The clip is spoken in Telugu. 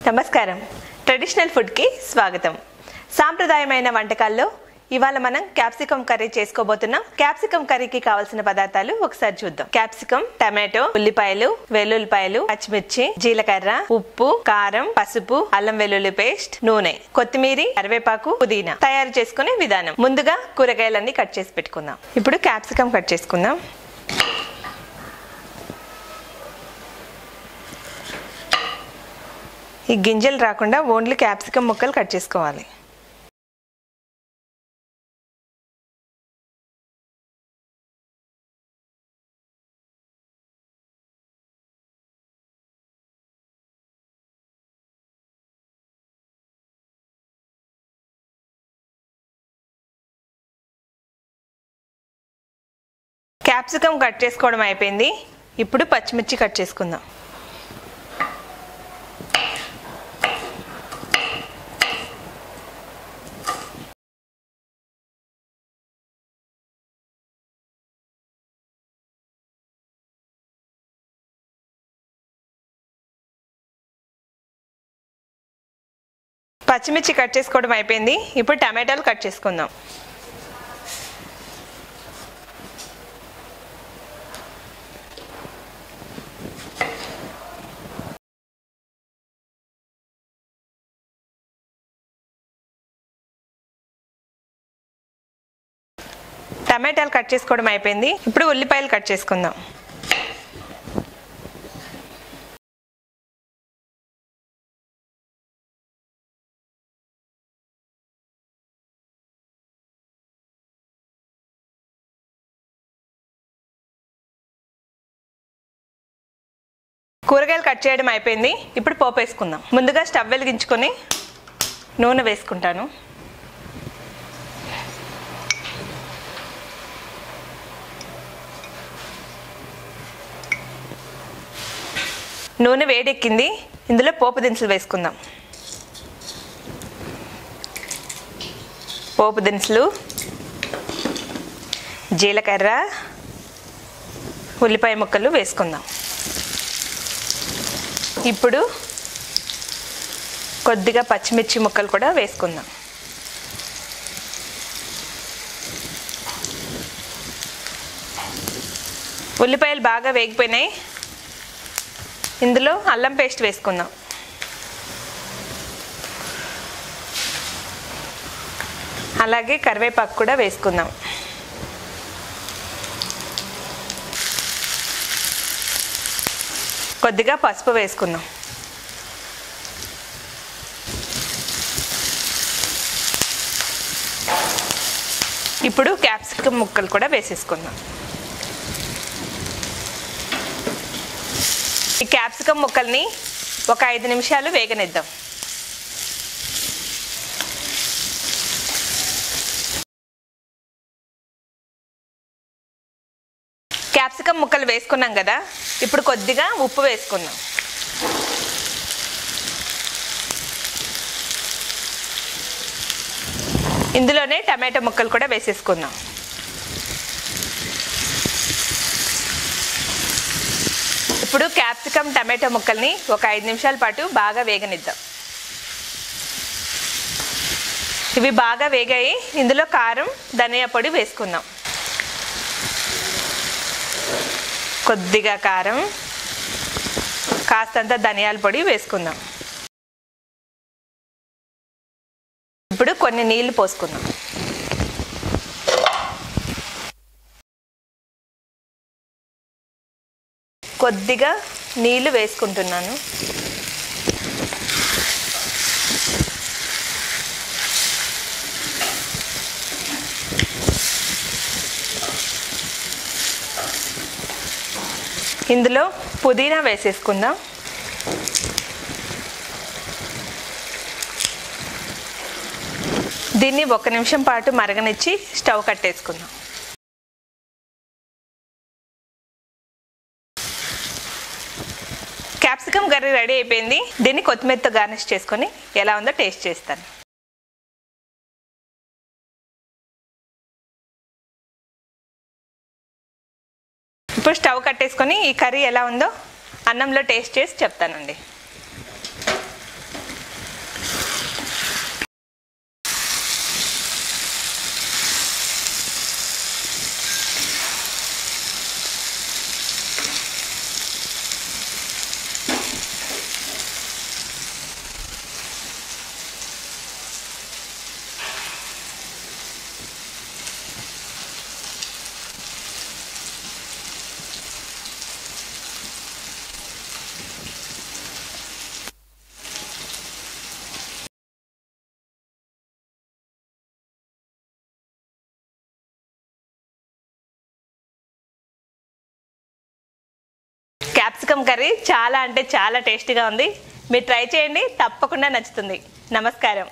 నమస్కారం. ట్రెడిషనల్ ఫుడ్ కి స్వాగతం. సాంప్రదాయమైన వంటకాల్లో ఇవాళ మనం క్యాప్సికమ్ కర్రీ చేసుకోబోతున్నాం. క్యాప్సికమ్ కర్రీకి కావాల్సిన పదార్థాలు ఒకసారి చూద్దాం. క్యాప్సికమ్, టమాటో, ఉల్లిపాయలు, వెల్లుల్లిపాయలు, పచ్చిమిర్చి, జీలకర్ర, ఉప్పు, కారం, పసుపు, అల్లం వెల్లుల్లి పేస్ట్, నూనె, కొత్తిమీర, కరివేపాకు, పుదీనా. తయారు చేసుకునే విధానం. ముందుగా కూరగాయలన్నీ కట్ చేసి పెట్టుకుందాం. ఇప్పుడు క్యాప్సికమ్ కట్ చేసుకుందాం. ఈ గింజలు రాకుండా ఓన్లీ క్యాప్సికమ్ ముక్కలు కట్ చేసుకోవాలి. క్యాప్సికమ్ కట్ చేసుకోవడం అయిపోయింది. ఇప్పుడు పచ్చిమిర్చి కట్ చేసుకుందాం. పచ్చిమిర్చి కట్ చేసుకోవడం అయిపోయింది. ఇప్పుడు టమాటాలు కట్ చేసుకుందాం. టమాటాలు కట్ చేసుకోవడం అయిపోయింది. ఇప్పుడు ఉల్లిపాయలు కట్ చేసుకుందాం. కూరగాయలు కట్ చేయడం అయిపోయింది. ఇప్పుడు పోపు వేసుకుందాం. ముందుగా స్టవ్ వెలిగించుకొని నూనె వేసుకుంటాను. నూనె వేడెక్కింది. ఇందులో పోపు దినుసులు వేసుకుందాం. పోపు దినుసులు, జీలకర్ర, ఉల్లిపాయ ముక్కలు వేసుకుందాం. ఇప్పుడు కొద్దిగా పచ్చిమిర్చి ముక్కలు కూడా వేసుకుందాం. ఉల్లిపాయలు బాగా వేగిపోయినాయి. ఇందులో అల్లం పేస్ట్ వేసుకుందాం. అలాగే కరివేపాకు కూడా వేసుకుందాం. కొద్దిగా పసుపు వేసుకుందాం. ఇప్పుడు క్యాప్సికమ్ ముక్కలు కూడా వేసేసుకుందాం. ఈ క్యాప్సికమ్ ముక్కల్ని ఒక 5 నిమిషాలు వేగనిద్దాం. క్యాప్సికమ్ ముక్కలు వేసుకున్నాం కదా, ఇప్పుడు కొద్దిగా ఉప్పు వేసుకుందాం. ఇందులోనే టమాటో ముక్కలు కూడా వేసేసుకుందాం. ఇప్పుడు క్యాప్సికమ్, టమాటో ముక్కల్ని ఒక 5 నిమిషాల పాటు బాగా వేగనిద్దాం. ఇవి బాగా వేగాయి. ఇందులో కారం, ధనియా పొడి వేసుకుందాం. కొద్దిగా కారం, కాస్తంత ధనియాల పొడి వేసుకుందాం. ఇప్పుడు కొన్ని నీళ్లు పోసుకుందాం. కొద్దిగా నీళ్లు వేసుకుంటున్నాను. ఇందులో పుదీనా వేసేసుకుందాం. దీన్ని 1 నిమిషం పాటు మరగనిచ్చి స్టవ్ కట్టేసుకుందాం. క్యాప్సికమ్ కర్రీ రెడీ అయిపోయింది. దీన్ని కొత్తిమీరతో గార్నిష్ చేసుకొని ఎలా ఉందో టేస్ట్ చేస్తాను. ఇప్పుడు స్టవ్ కట్టేసుకొని ఈ కర్రీ ఎలా ఉందో అన్నంలో టేస్ట్ చేసి చెప్తానండి. క్యాప్సికమ్ కర్రీ చాలా అంటే చాలా టేస్టీగా ఉంది. మీరు ట్రై చేయండి, తప్పకుండా నచ్చుతుంది. నమస్కారం.